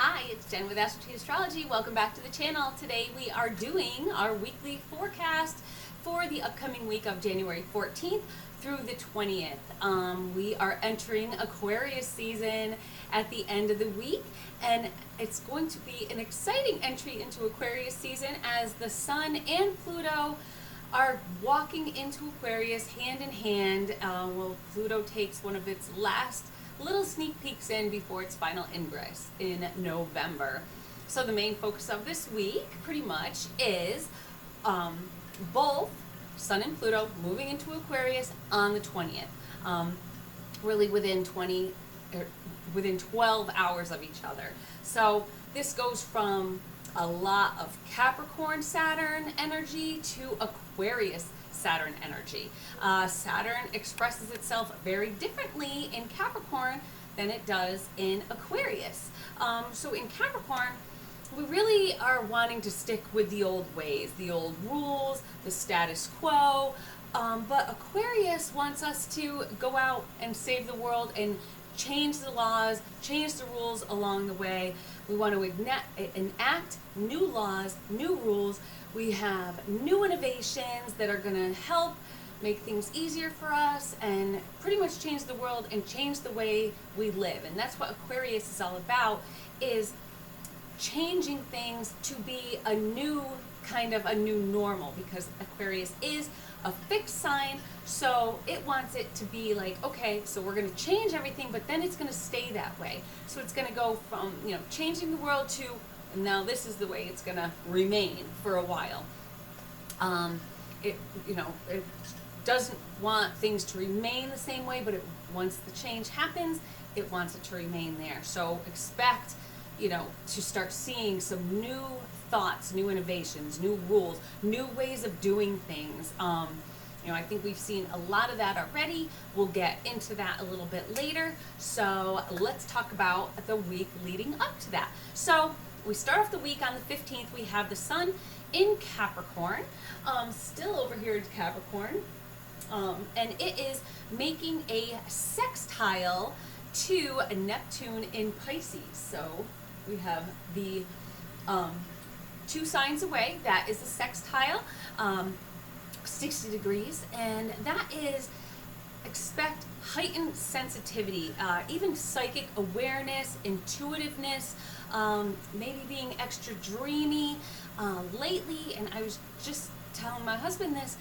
Hi, it's Jen with Astro Astrology. Welcome back to the channel. Today we are doing our weekly forecast for the upcoming week of January 14th through the 20th. We are entering Aquarius season at the end of the week, and it's going to be an exciting entry into Aquarius season as the Sun and Pluto are walking into Aquarius hand in hand. Pluto takes one of its last little sneak peeks in before its final ingress in November. So the main focus of this week pretty much is both Sun and Pluto moving into Aquarius on the 20th, really within 12 hours of each other. So this goes from a lot of Capricorn Saturn energy to Aquarius Saturn energy. Saturn expresses itself very differently in Capricorn than it does in Aquarius. So in Capricorn, we really are wanting to stick with the old ways, the old rules, the status quo, but Aquarius wants us to go out and save the world and change the laws, change the rules along the way. We want to enact new laws, new rules. We have new innovations that are going to help make things easier for us and pretty much change the world and change the way we live. And that's what Aquarius is all about, is changing things to be a new normal, because Aquarius is a fixed sign, so it wants it to be like, okay, so we're going to change everything, but then it's going to stay that way. So it's going to go from, changing the world to, now this is the way it's going to remain for a while. It doesn't want things to remain the same way, but once the change happens, it wants it to remain there. So expect, to start seeing some new thoughts, new innovations, new rules, new ways of doing things. I think we've seen a lot of that already. We'll get into that a little bit later. So let's talk about the week leading up to that. So we start off the week on the 15th. We have the Sun in Capricorn, still over here in Capricorn, and it is making a sextile to Neptune in Pisces. So we have the 2 signs away. That is a sextile, 60 degrees, and that is, expect heightened sensitivity, even psychic awareness, intuitiveness, maybe being extra dreamy lately. And I was just telling my husband this,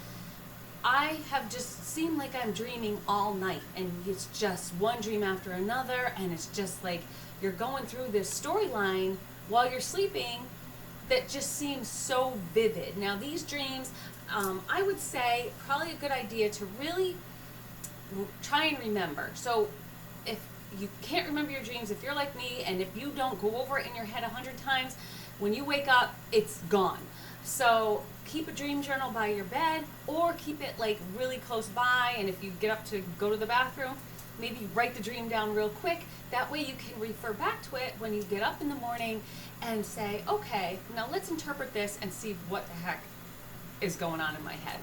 I have just seemed like I'm dreaming all night, and it's just one dream after another, and it's just like you're going through this storyline while you're sleeping that just seems so vivid. Now these dreams, I would say probably a good idea to really try and remember. So if you can't remember your dreams, if you're like me, and if you don't go over it in your head 100 times, when you wake up, it's gone. So keep a dream journal by your bed, or keep it like really close by, and if you get up to go to the bathroom, maybe write the dream down real quick. That way you can refer back to it when you get up in the morning and say, okay, now let's interpret this and see what the heck is going on in my head.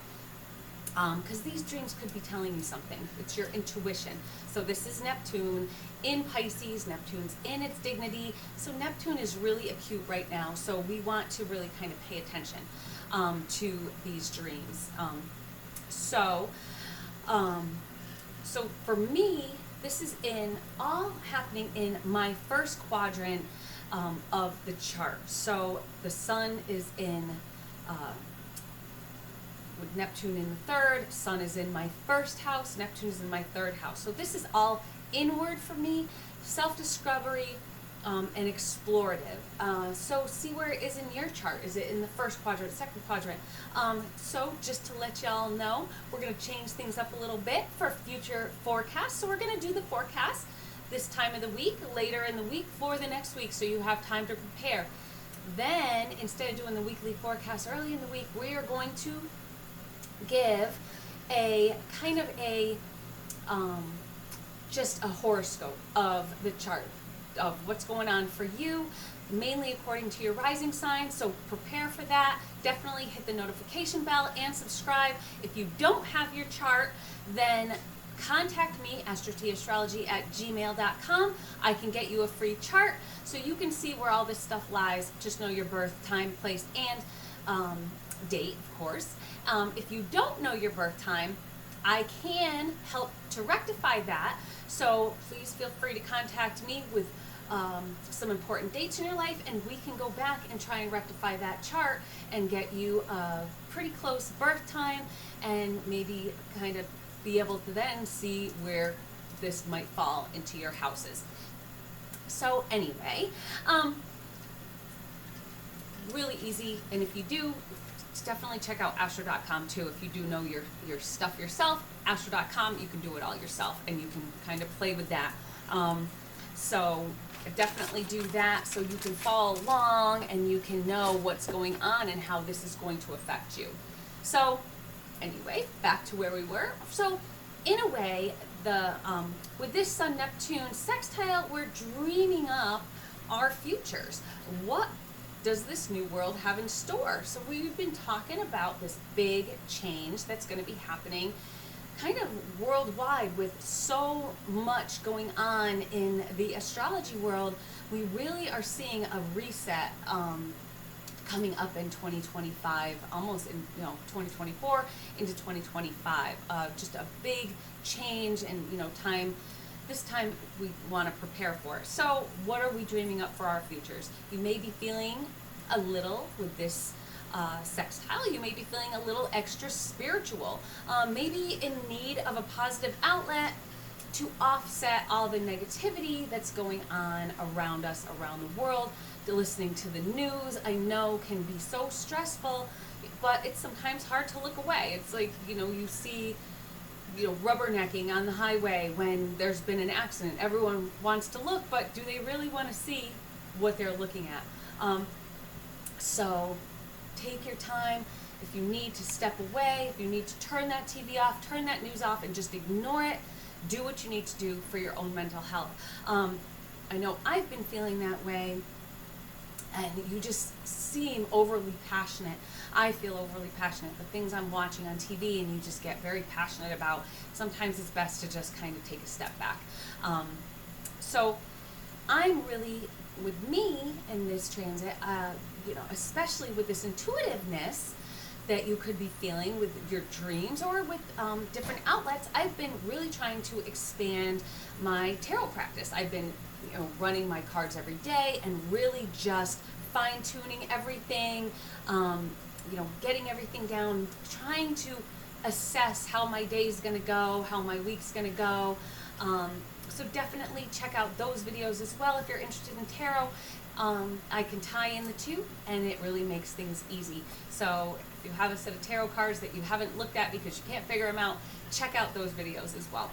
Because these dreams could be telling you something. It's your intuition. So this is Neptune in Pisces. Neptune's in its dignity. So Neptune is really acute right now. So we want to really kind of pay attention to these dreams. So for me, this is all happening in my first quadrant of the chart. So the Sun is in with Neptune in the 3rd, Sun is in my 1st house, Neptune is in my 3rd house. So this is all inward for me, self-discovery, and explorative. So see where it is in your chart. Is it in the 1st quadrant, 2nd quadrant? So just to let y'all know, we're going to change things up a little bit for future forecasts. So we're going to do the forecast this time of the week, later in the week for the next week, so you have time to prepare. Then, instead of doing the weekly forecast early in the week, we are going to give a kind of just a horoscope of the chart, of what's going on for you, mainly according to your rising sign. So prepare for that. Definitely hit the notification bell and subscribe. If you don't have your chart, then contact me, astrotastrology@gmail.com. I can get you a free chart so you can see where all this stuff lies. Just know your birth time, place, and date, of course. If you don't know your birth time, I can help to rectify that. So please feel free to contact me with some important dates in your life, and we can go back and try and rectify that chart and get you a pretty close birth time, and maybe kind of be able to then see where this might fall into your houses. So anyway, really easy, and if you do, definitely check out astro.com too. If you do know your stuff yourself, astro.com, you can do it all yourself, and you can kind of play with that. So definitely do that so you can follow along and you can know what's going on and how this is going to affect you. So anyway, back to where we were. So in a way, with this Sun-Neptune sextile, we're dreaming up our futures. What does this new world have in store? So we've been talking about this big change that's going to be happening kind of worldwide with so much going on in the astrology world. We really are seeing a reset coming up in 2025, almost in 2024 into 2025. Just a big change, and this time we want to prepare for it. So what are we dreaming up for our futures? You may be feeling a little with this sextile, you may be feeling a little extra spiritual, maybe in need of a positive outlet to offset all the negativity that's going on around us, around the world. Listening to the news, I know, can be so stressful, but it's sometimes hard to look away. It's like, you see rubbernecking on the highway when there's been an accident. Everyone wants to look, but do they really want to see what they're looking at? So take your time. If you need to step away, if you need to turn that TV off, turn that news off, and just ignore it, do what you need to do for your own mental health. I know I've been feeling that way, and you just seem overly passionate. I feel overly passionate. The things I'm watching on TV and you just get very passionate about, sometimes it's best to just kind of take a step back. So I'm really, with me in this transit, especially with this intuitiveness that you could be feeling with your dreams or with different outlets, I've been really trying to expand my tarot practice. I've been running my cards every day and really just fine-tuning everything, getting everything down, trying to assess how my day's gonna go, how my week's gonna go. So definitely check out those videos as well if you're interested in tarot. I can tie in the two, and it really makes things easy. So if you have a set of tarot cards that you haven't looked at because you can't figure them out, check out those videos as well.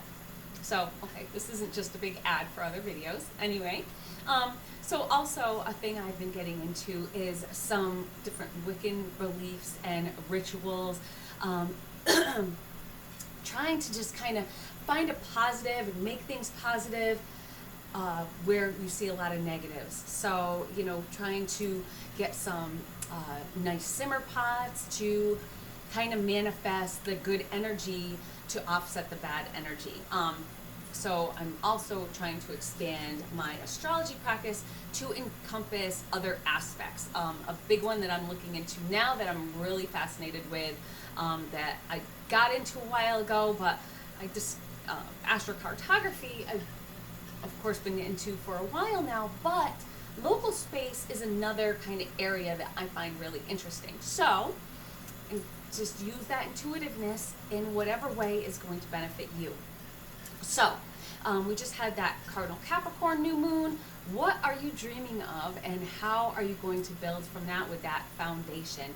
So, okay, this isn't just a big ad for other videos. Anyway, so also a thing I've been getting into is some different Wiccan beliefs and rituals. Trying to just kind of find a positive and make things positive where you see a lot of negatives. So, trying to get some nice simmer pots to kind of manifest the good energy to offset the bad energy. So I'm also trying to expand my astrology practice to encompass other aspects. A big one that I'm looking into now that I'm really fascinated with, that I got into a while ago, but I just, astrocartography, I've of course been into for a while now, but local space is another kind of area that I find really interesting. So, and just use that intuitiveness in whatever way is going to benefit you. So, we just had that Cardinal Capricorn new moon. What are you dreaming of, and how are you going to build from that with that foundation?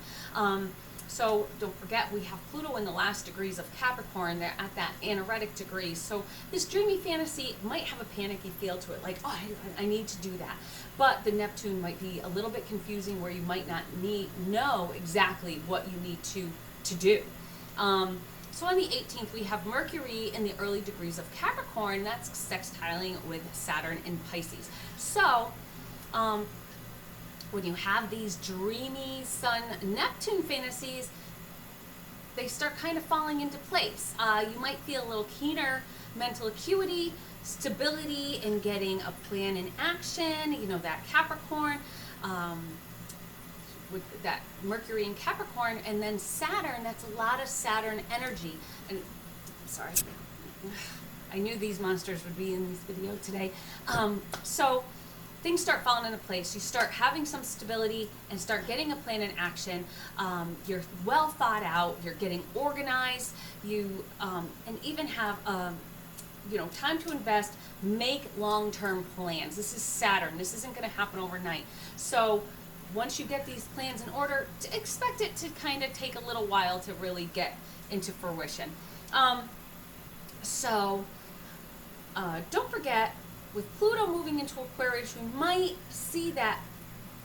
So don't forget, we have Pluto in the last degrees of Capricorn. They're at that anaretic degree. So this dreamy fantasy might have a panicky feel to it, like, oh, I need to do that. But the Neptune might be a little bit confusing, where you might not know exactly what you need to do. So on the 18th, we have Mercury in the early degrees of Capricorn. That's sextiling with Saturn in Pisces. So when you have these dreamy Sun-Neptune fantasies, they start kind of falling into place. You might feel a little keener mental acuity, stability in getting a plan in action, you know, that Capricorn, with that Mercury in Capricorn, and then Saturn, that's a lot of Saturn energy. And sorry, I knew these monsters would be in this video today. So things start falling into place. You start having some stability and start getting a plan in action. You're well thought out. You're getting organized. You and even have you know, time to invest. Make long-term plans. This is Saturn. This isn't going to happen overnight. So once you get these plans in order, expect it to kind of take a little while to really get into fruition. Don't forget, with Pluto moving into Aquarius, you might see that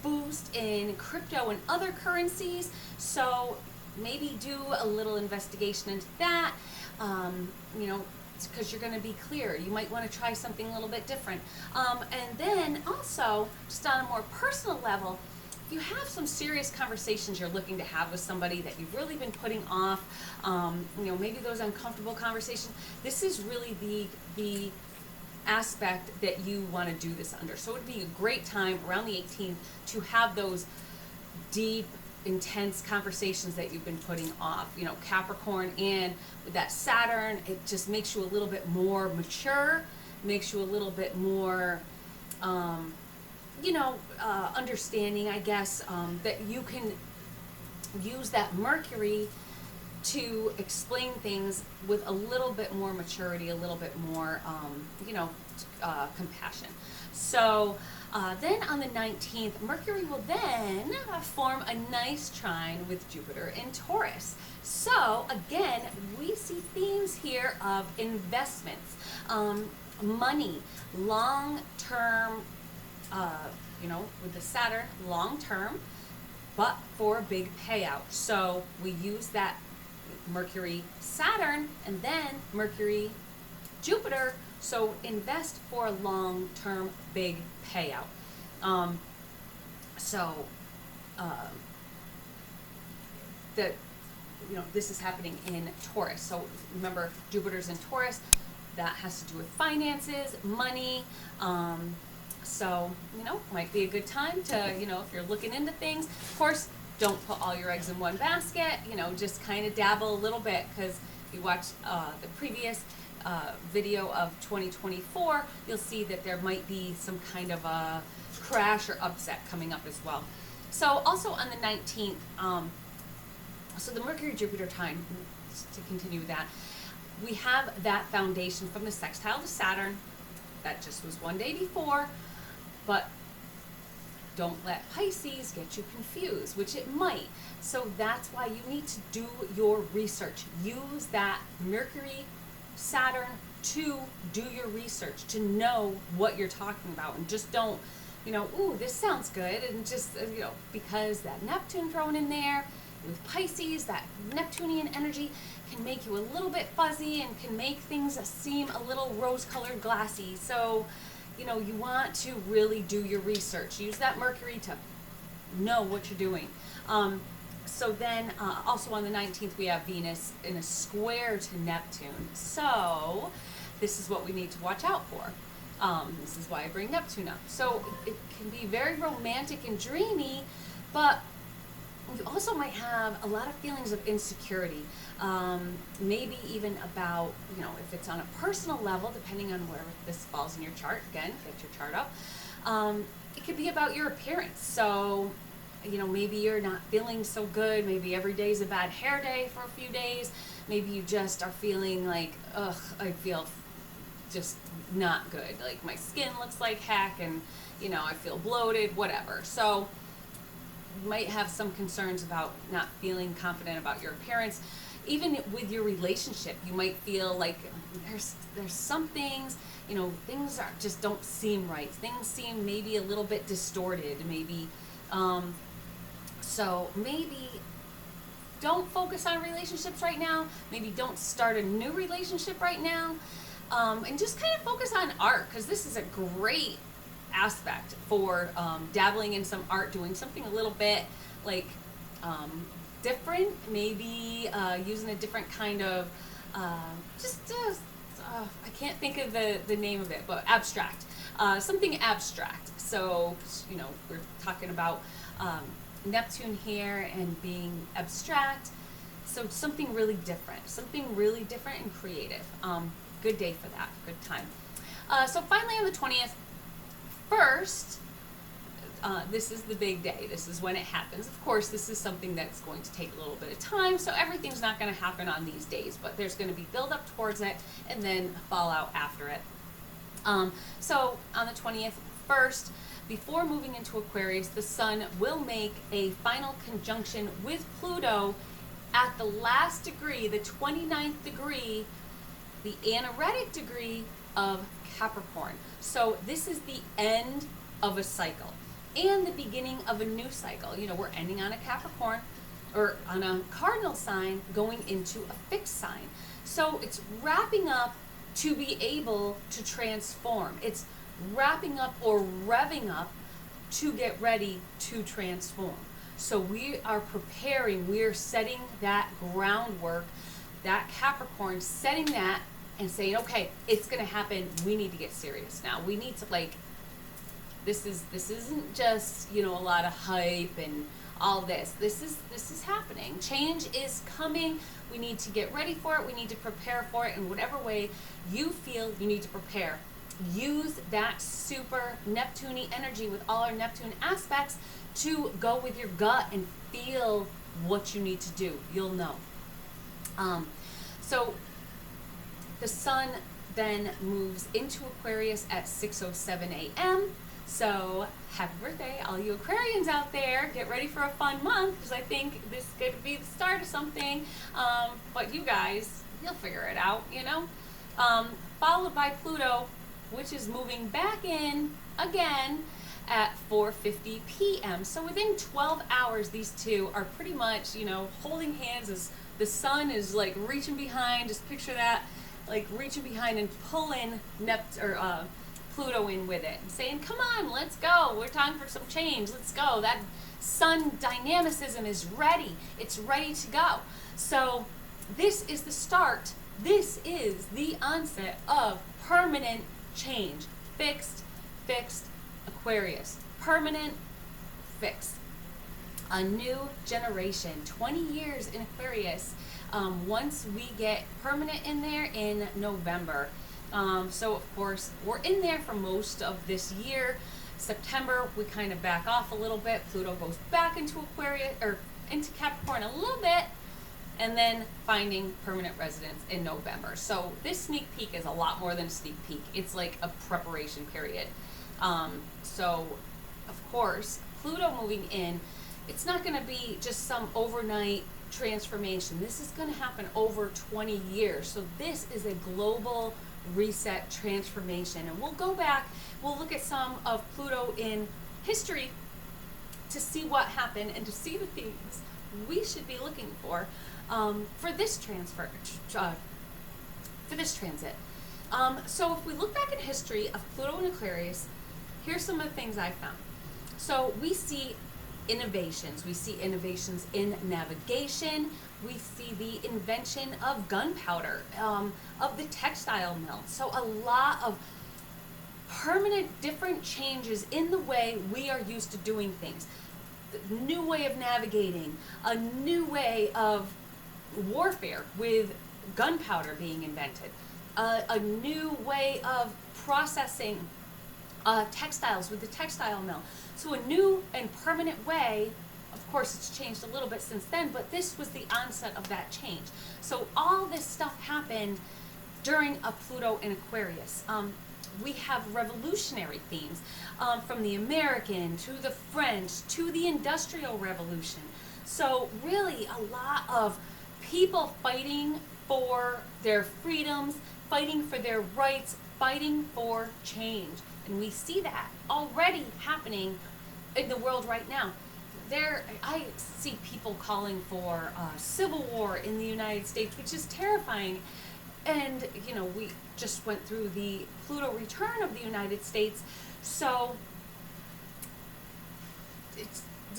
boost in crypto and other currencies. So maybe do a little investigation into that, you know, because you're going to be clear. You might want to try something a little bit different. And then also, just on a more personal level, if you have some serious conversations you're looking to have with somebody that you've really been putting off, you know, maybe those uncomfortable conversations, this is really the aspect that you want to do this under. So it would be a great time around the 18th to have those deep, intense conversations that you've been putting off. You know, Capricorn, and with that Saturn, it just makes you a little bit more mature, makes you a little bit more you know, understanding, I guess, that you can use that Mercury to explain things with a little bit more maturity, a little bit more, you know, compassion. So then on the 19th, Mercury will then form a nice trine with Jupiter in Taurus. So again, we see themes here of investments, money, long-term, you know, with the Saturn, long-term, but for a big payout. So we use that Mercury Saturn and then Mercury Jupiter, so invest for a long-term big payout. The you know, this is happening in Taurus. So remember, Jupiter's in Taurus. That has to do with finances, money. So, you know, might be a good time to, you know, if you're looking into things. Of course, don't put all your eggs in one basket. You know, just kind of dabble a little bit, because if you watch the previous video of 2024, you'll see that there might be some kind of a crash or upset coming up as well. So also on the 19th, so the Mercury-Jupiter time, to continue with that, we have that foundation from the sextile to Saturn. That just was one day before, but don't let Pisces get you confused, which it might. So that's why you need to do your research. Use that Mercury, Saturn to do your research, to know what you're talking about, and just don't, you know, ooh, this sounds good, and just, you know, because that Neptune thrown in there with Pisces, that Neptunian energy can make you a little bit fuzzy and can make things seem a little rose-colored glassy. So, you know, you want to really do your research. Use that Mercury to know what you're doing. So then, also on the 19th, we have Venus in a square to Neptune. So this is what we need to watch out for. This is why I bring Neptune up. So it can be very romantic and dreamy, but you also might have a lot of feelings of insecurity, maybe even about, you know, if it's on a personal level, depending on where this falls in your chart. Again, get your chart up. It could be about your appearance. So, you know, maybe you're not feeling so good. Maybe every day is a bad hair day for a few days. Maybe you just are feeling like, ugh, I feel just not good. Like my skin looks like heck, and, you know, I feel bloated, whatever. So you might have some concerns about not feeling confident about your appearance. Even with your relationship, you might feel like there's some things, you know, things just don't seem right. Things seem maybe a little bit distorted, maybe. So maybe don't focus on relationships right now. Maybe don't start a new relationship right now. And just kind of focus on art, because this is a great aspect for dabbling in some art, doing something a little bit like different, maybe using a different kind of just I can't think of the name of it, but abstract. Something abstract. So, you know, we're talking about Neptune here and being abstract. So something really different and creative. Good day for that, good time. So finally on the 20th, first, this is the big day. This is when it happens. Of course, this is something that's going to take a little bit of time, so everything's not going to happen on these days, but there's going to be build up towards it and then fallout after it. So on the 20th, first, before moving into Aquarius, the Sun will make a final conjunction with Pluto at the last degree, the 29th degree, the anaretic degree of Capricorn. So this is the end of a cycle and the beginning of a new cycle. You know, we're ending on a Capricorn or on a cardinal sign going into a fixed sign. So it's wrapping up to be able to transform. It's wrapping up or revving up to get ready to transform. So we are preparing, we are setting that groundwork, that Capricorn, setting that and saying, okay, it's gonna happen, we need to get serious now. We need to, like, this isn't just, you know, a lot of hype and all this. This is happening. Change is coming. We need to get ready for it. We need to prepare for it in whatever way you feel you need to prepare. Use that super Neptune energy with all our Neptune aspects to go with your gut and feel what you need to do. You'll know. So the Sun then moves into Aquarius at 6:07 a.m. So happy birthday, all you Aquarians out there. Get ready for a fun month, because I think this is going to be the start of something. But you guys, you'll figure it out, you know. Followed by Pluto, which is moving back in again at 4:50 p.m. So within 12 hours, these two are pretty much, you know, holding hands as the Sun is like reaching behind. Just picture that, like reaching behind and pulling Pluto in with it and saying, come on, let's go. We're time for some change. Let's go. That Sun dynamicism is ready. It's ready to go. So this is the start. This is the onset of permanent change. Fixed, Aquarius. Permanent, fixed. A new generation. 20 years in Aquarius. Once we get permanent in there in November. So of course we're in there for most of this year. September we kind of back off a little bit. Pluto goes back into Aquarius or into Capricorn a little bit, and then finding permanent residence in November. So this sneak peek is a lot more than a sneak peek. It's like a preparation period. So of course Pluto moving in, it's not going to be just some overnight transformation. This is going to happen over 20 years. So this is a global reset transformation, and we'll go back, we'll look at some of Pluto in history to see what happened and to see the things we should be looking for this transfer, for this transit. So if we look back at history of Pluto and Aquarius, here's some of the things I found. So we see innovations. We see innovations in navigation. We see the invention of gunpowder, of the textile mill. So a lot of permanent different changes in the way we are used to doing things. A new way of navigating, a new way of warfare with gunpowder being invented, a new way of processing textiles with the textile mill. So a new and permanent way. Of course, it's changed a little bit since then, but this was the onset of that change. So all this stuff happened during a Pluto in Aquarius. We have revolutionary themes, from the American to the French to the Industrial Revolution. So really a lot of people fighting for their freedoms, fighting for their rights, fighting for change. And we see that already happening in the world right now. I see people calling for civil war in the United States, which is terrifying. And, you know, we just went through the Pluto return of the United States. So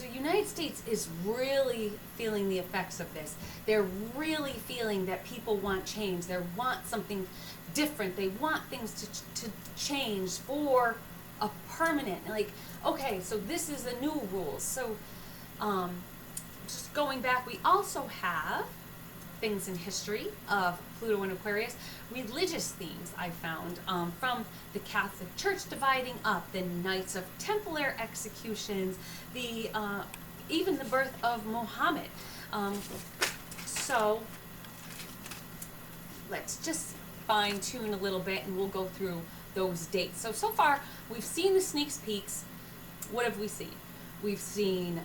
the United States is really feeling the effects of this. They're really feeling that people want change. They want something different. They want things to change for a permanent, like, okay, so this is the new rules. So just going back, we also have things in history of Pluto and Aquarius, religious themes I found from the Catholic Church dividing up, the Knights of Templar executions, the even the birth of Muhammad. So let's just fine tune a little bit and we'll go through those dates. So far we've seen the sneak peeks. What have we seen? We've seen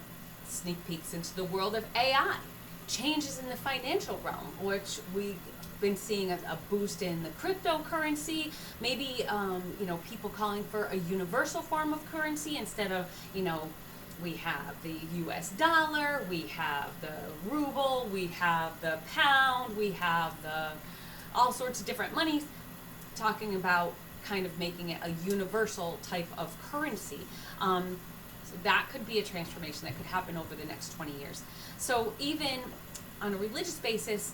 sneak peeks into the world of AI, changes in the financial realm, which we've been seeing a boost in the cryptocurrency, maybe people calling for a universal form of currency instead of, we have the US dollar, we have the ruble, we have the pound, we have the all sorts of different monies, talking about kind of making it a universal type of currency. So that could be a transformation that could happen over the next 20 years. So even on a religious basis,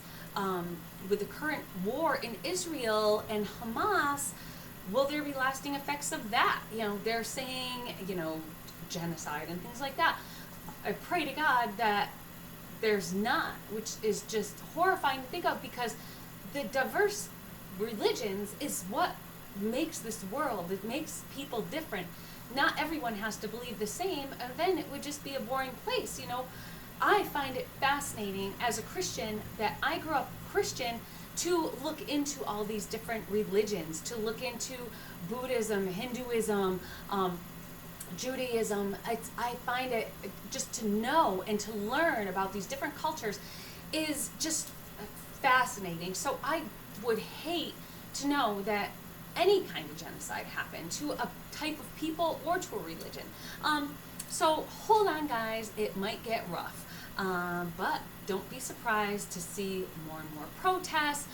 with the current war in Israel and Hamas, will there be lasting effects of that? They're saying, genocide and things like that. I pray to God that there's not, which is just horrifying to think of, because the diverse religions is what makes this world. It makes people different. Not everyone has to believe the same, and then it would just be a boring place. I find it fascinating as a Christian that I grew up Christian to look into all these different religions, to look into Buddhism, Hinduism, Judaism. I find it just to know and to learn about these different cultures is just fascinating. So I would hate to know that any kind of genocide happened to a type of people or to a religion. So hold on, guys, it might get rough. But don't be surprised to see more and more protests,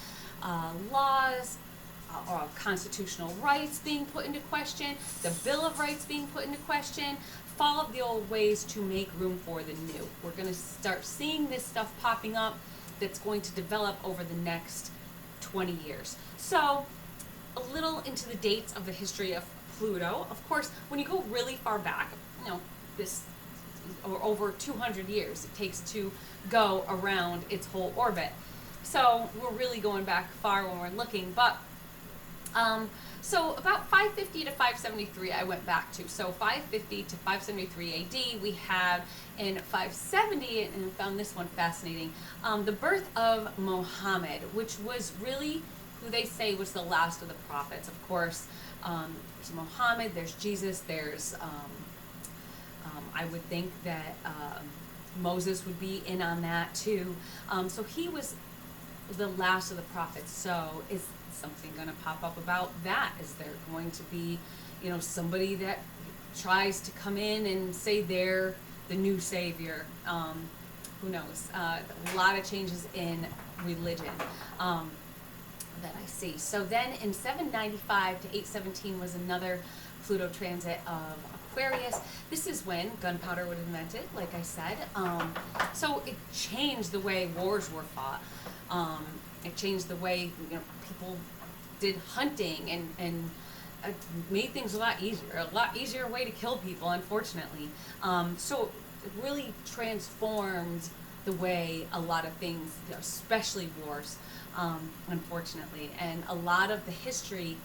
laws, or constitutional rights being put into question, the Bill of Rights being put into question, fall of the old ways to make room for the new. We're going to start seeing this stuff popping up that's going to develop over the next 20 years. So a little into the dates of the history of Pluto. Of course, when you go really far back, this or over 200 years it takes to go around its whole orbit. So we're really going back far when we're looking, but so about 550 to 573 I went back to. So 550 to 573 AD, we have in 570, and I found this one fascinating, the birth of Muhammad, which was really who they say was the last of the prophets. Of course, there's Muhammad, there's Jesus, there's I would think that Moses would be in on that too. So he was the last of the prophets. So is something going to pop up about that? Is there going to be, somebody that tries to come in and say they're the new savior? Who knows? A lot of changes in religion that I see. So then in 795 to 817 was another Pluto transit of Aquarius. This is when gunpowder was invented, like I said. So it changed the way wars were fought. It changed the way people did hunting and made things a lot easier way to kill people, unfortunately. So it really transformed the way a lot of things, especially wars, unfortunately. And a lot of the history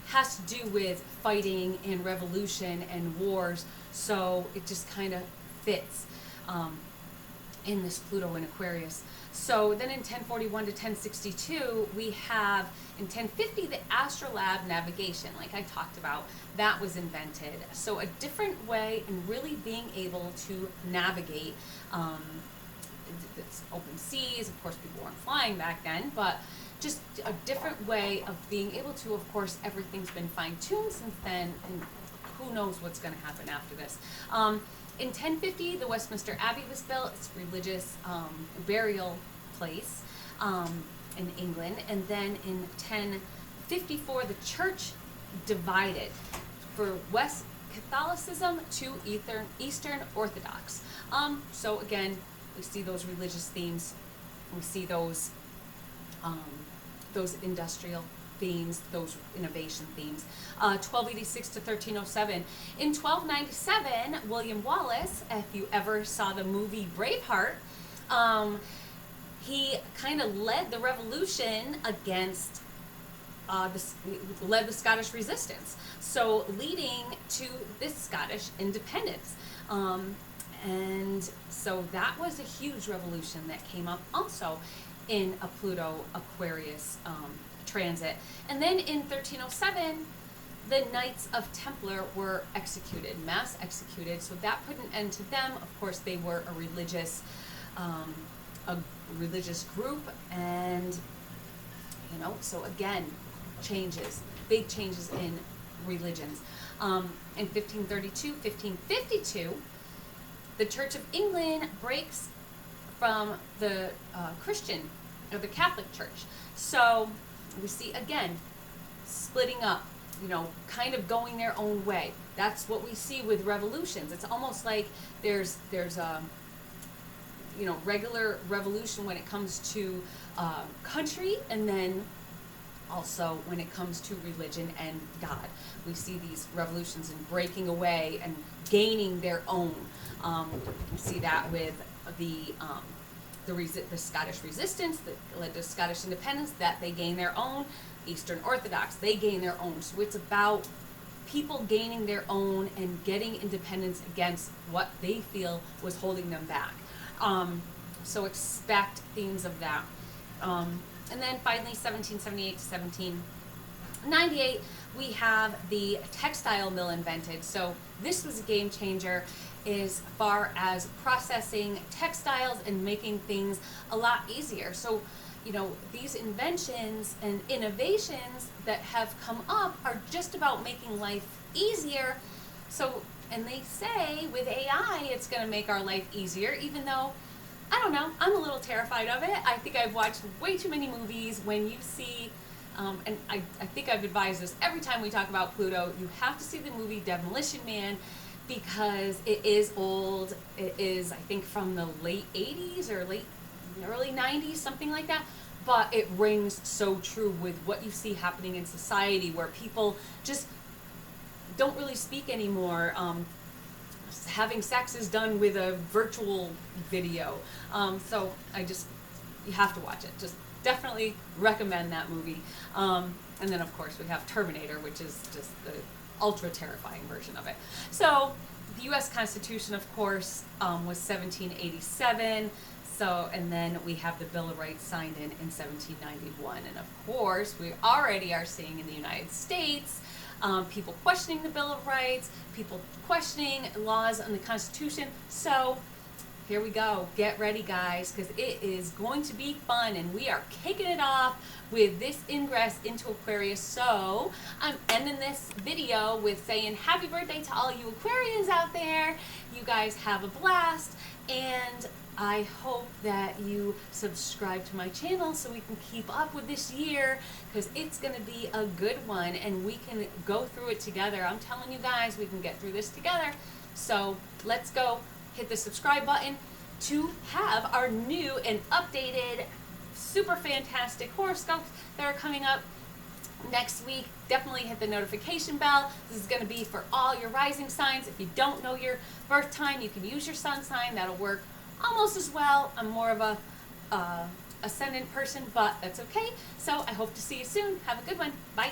has to do with fighting and revolution and wars, so it just kind of fits in this Pluto in Aquarius. So then in 1041 to 1062, we have in 1050 the astrolabe navigation, like I talked about, that was invented. So a different way in really being able to navigate it's open seas. Of course, people weren't flying back then, but just a different way of being able to, of course, everything's been fine-tuned since then, and who knows what's going to happen after this. In 1050, the Westminster Abbey was built. It's a religious burial place in England. And then in 1054, the church divided. For Catholicism to Eastern Orthodox. So again, we see those religious themes, we see those industrial themes, those innovation themes. 1286 to 1307. In 1297, William Wallace, if you ever saw the movie Braveheart, he kind of led the revolution against led the Scottish resistance, so leading to this Scottish independence. And so that was a huge revolution that came up also in a Pluto Aquarius transit. And then in 1307, the Knights of Templar were executed, mass executed, so that put an end to them. Of course, they were a religious group, and so again, big changes in religions. In 1532, 1552, the Church of England breaks from the Christian, or the Catholic Church. So we see, again, splitting up, kind of going their own way. That's what we see with revolutions. It's almost like there's a regular revolution when it comes to country, and then also when it comes to religion and God. We see these revolutions and breaking away and gaining their own. We see that with the Scottish resistance that led to Scottish independence, that they gain their own. Eastern Orthodox, they gain their own. So it's about people gaining their own and getting independence against what they feel was holding them back. So expect themes of that. And then finally, 1778 to 1798, we have the textile mill invented. So this was a game changer as far as processing textiles and making things a lot easier. So, these inventions and innovations that have come up are just about making life easier. So, and they say with AI, it's going to make our life easier, even though, I don't know, I'm a little terrified of it. I think I've watched way too many movies. When you see, and I think I've advised this every time we talk about Pluto, you have to see the movie Demolition Man, because it is old. It is, I think, from the late 80s or early 90s, something like that. But it rings so true with what you see happening in society, where people just don't really speak anymore. Having sex is done with a virtual video. So you have to watch it. Just definitely recommend that movie. And then, of course, we have Terminator, which is just the ultra terrifying version of it. So the U.S. Constitution, of course, was 1787. So, and then we have the Bill of Rights signed in 1791. And of course, we already are seeing in the United States people questioning the Bill of Rights, people questioning laws on the Constitution. So here we go. Get ready, guys, because it is going to be fun, and we are kicking it off with this ingress into Aquarius. So I'm ending this video with saying happy birthday to all you Aquarians out there. You guys have a blast, and I hope that you subscribe to my channel so we can keep up with this year, because it's going to be a good one and we can go through it together. I'm telling you guys, we can get through this together. So let's go hit the subscribe button to have our new and updated super fantastic horoscopes that are coming up next week. Definitely hit the notification bell. This is going to be for all your rising signs. If you don't know your birth time, you can use your sun sign. That'll work almost as well. I'm more of a ascendant person, but that's okay. So I hope to see you soon. Have a good one. Bye.